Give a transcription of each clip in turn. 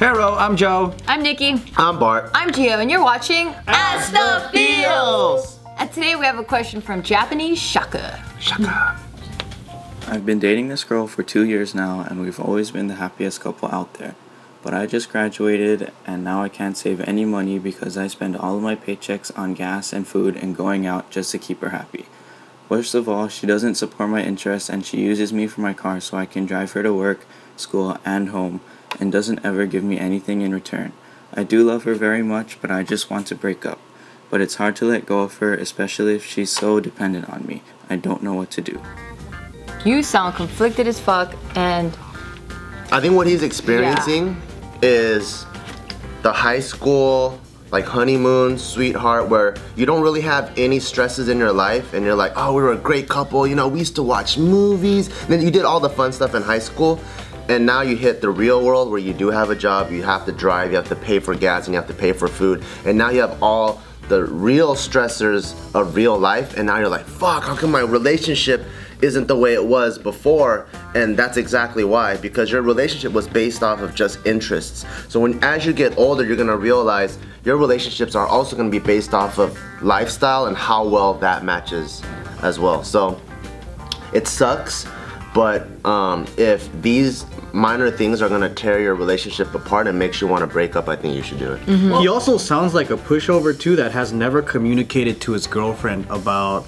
Hello, I'm Joe. I'm Nikki. I'm Bart. I'm Gio, and you're watching Ask the Feels. And today we have a question from Japanese Shaka. Shaka. I've been dating this girl for 2 years now, and we've always been the happiest couple out there. But I just graduated, and now I can't save any money because I spend all of my paychecks on gas and food and going out just to keep her happy. Worst of all, she doesn't support my interests, and she uses me for my car so I can drive her to work, school, and home, and doesn't ever give me anything in return. I do love her very much, but I just want to break up. But it's hard to let go of her, especially if she's so dependent on me. I don't know what to do. You sound conflicted as fuck, and I think what he's experiencing is the high school, like honeymoon, sweetheart, where you don't really have any stresses in your life, and you're like, oh, we were a great couple, you know, we used to watch movies, and then you did all the fun stuff in high school. And now you hit the real world where you do have a job, you have to drive, you have to pay for gas, and you have to pay for food. And now you have all the real stressors of real life, and now you're like, fuck, how come my relationship isn't the way it was before? And that's exactly why, because your relationship was based off of just interests. So as you get older, you're gonna realize your relationships are also gonna be based off of lifestyle and how well that matches as well. So it sucks. But if these minor things are gonna tear your relationship apart and makes you want to break up, I think you should do it. He also sounds like a pushover too that has never communicated to his girlfriend about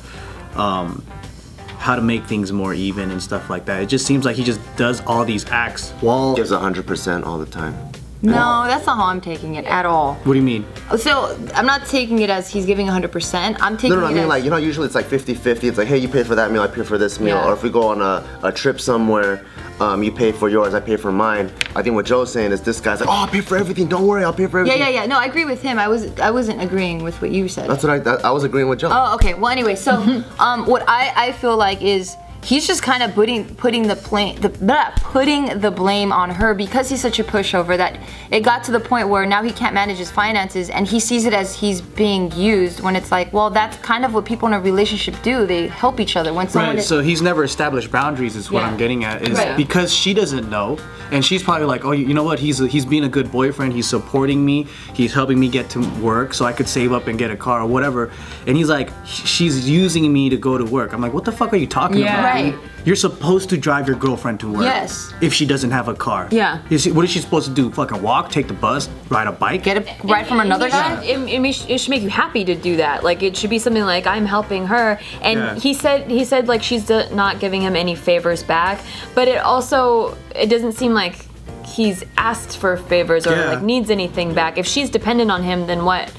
how to make things more even and stuff like that. It just seems like he just does all these acts while Gives 100% all the time. no, that's not how I'm taking it at all. What do you mean? So, I'm not taking it as he's giving 100%. I'm taking No, I it mean as, like, you know, usually it's like 50-50. It's like, hey, you pay for that meal, I pay for this meal. Yeah. Or if we go on a trip somewhere, you pay for yours, I pay for mine. I think what Joe's saying is this guy's like, oh, I'll pay for everything, don't worry, I'll pay for everything. Yeah. No, I agree with him. I wasn't agreeing with what you said. That's what I was agreeing with Joe. Oh, okay. Well, anyway, so what I feel like is he's just kind of putting the blame on her because he's such a pushover that it got to the point where now he can't manage his finances and he sees it as he's being used when it's like, well, that's kind of what people in a relationship do. They help each other when someone Right, so he's never established boundaries is what I'm getting at, is because she doesn't know, and she's probably like, oh, you know what, he's being a good boyfriend, he's supporting me, he's helping me get to work so I could save up and get a car or whatever, and he's like, she's using me to go to work. I'm like, what the fuck are you talking about? Right. You're supposed to drive your girlfriend to work. Yes. If she doesn't have a car. Yeah. What is she supposed to do? Fucking walk, take the bus, ride a bike? get a ride from another guy. It should make you happy to do that. Like it should be something like I'm helping her, and he said like she's not giving him any favors back. But it doesn't seem like he's asked for favors or like needs anything back. If she's dependent on him, then what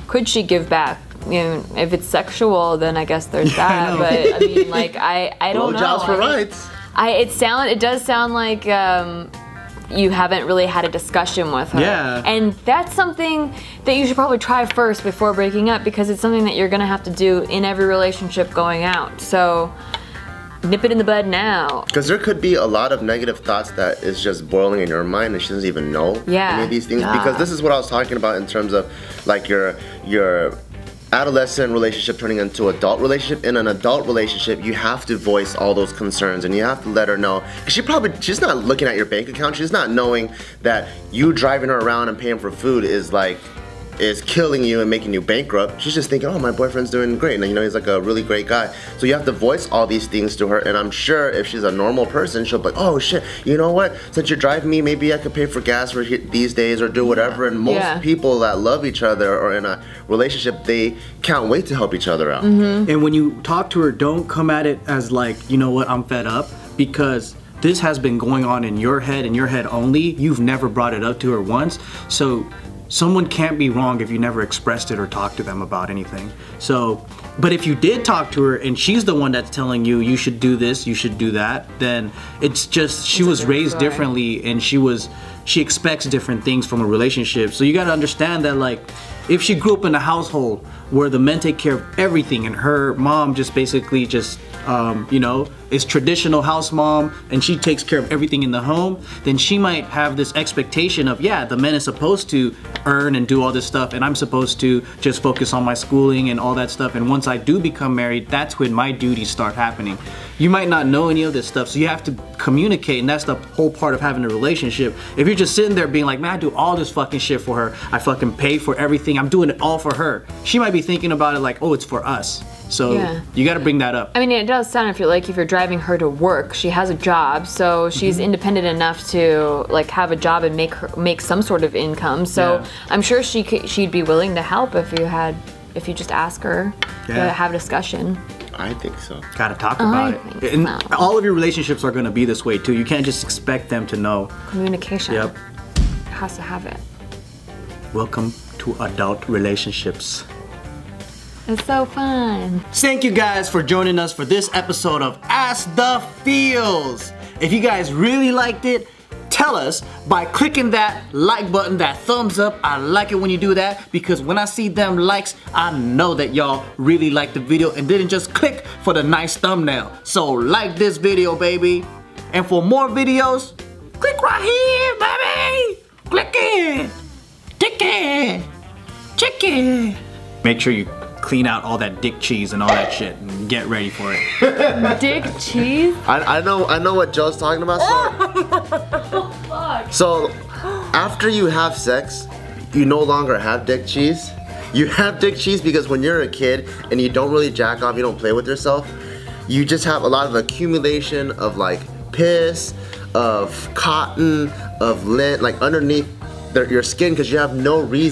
could she give back? You know, if it's sexual, then I guess there's that. But I mean, like I don't know. Blowjobs for rights. It does sound like you haven't really had a discussion with her. Yeah. And that's something that you should probably try first before breaking up, because it's something that you're gonna have to do in every relationship going out. So nip it in the bud now. Because there could be a lot of negative thoughts that is just boiling in your mind and she doesn't even know any of these things. Because this is what I was talking about in terms of like your adolescent relationship turning into adult relationship. In an adult relationship, you have to voice all those concerns and you have to let her know. Because she's not looking at your bank account. She's not knowing that you driving her around and paying for food is killing you and making you bankrupt. She's just thinking, oh, my boyfriend's doing great, and you know, he's like a really great guy. So you have to voice all these things to her, and I'm sure if she's a normal person, she'll be like, oh shit, you know what, since you're driving me, maybe I could pay for gas for these days or do whatever. And most people that love each other or in a relationship, they can't wait to help each other out. And when you talk to her, don't come at it as like, you know what, I'm fed up, because this has been going on in your head and your head only. You've never brought it up to her once. So someone can't be wrong if you never expressed it or talked to them about anything. So, but if you did talk to her and she's the one that's telling you, you should do this, you should do that, then it's just, she was raised differently and she expects different things from a relationship. So you gotta understand that, like, if she grew up in a household where the men take care of everything and her mom just basically just, you know, is traditional house mom and she takes care of everything in the home, then she might have this expectation of, yeah, the man is supposed to earn and do all this stuff and I'm supposed to just focus on my schooling and all that stuff, and once I do become married, that's when my duties start happening. You might not know any of this stuff, so you have to communicate, and that's the whole part of having a relationship. If you're just sitting there being like, man, I do all this fucking shit for her, I fucking pay for everything, I'm doing it all for her, she might be thinking about it like, oh, it's for us. So you got to bring that up. I mean, it does sound if you're driving her to work, she has a job, so she's independent enough to like have a job and make some sort of income. So I'm sure she'd be willing to help if you just ask her to have a discussion. I think so. Gotta talk about it. And all of your relationships are gonna be this way too. You can't just expect them to know. Communication. Yep. Has to have it. Welcome to adult relationships. It's so fun. Thank you guys for joining us for this episode of Ask the Feels. If you guys really liked it, tell us by clicking that like button, that thumbs up. I like it when you do that, because when I see them likes, I know that y'all really liked the video and didn't just click for the nice thumbnail. So like this video, baby. And for more videos, click right here, baby. Click it. Tick it. Check it. Make sure you clean out all that dick cheese and all that shit and get ready for it. Dick cheese? I know what Joe's talking about. So after you have sex, you no longer have dick cheese. You have dick cheese because when you're a kid and you don't really jack off, you don't play with yourself, you just have a lot of accumulation of like piss, of cotton, of lint, like underneath your skin, because you have no reason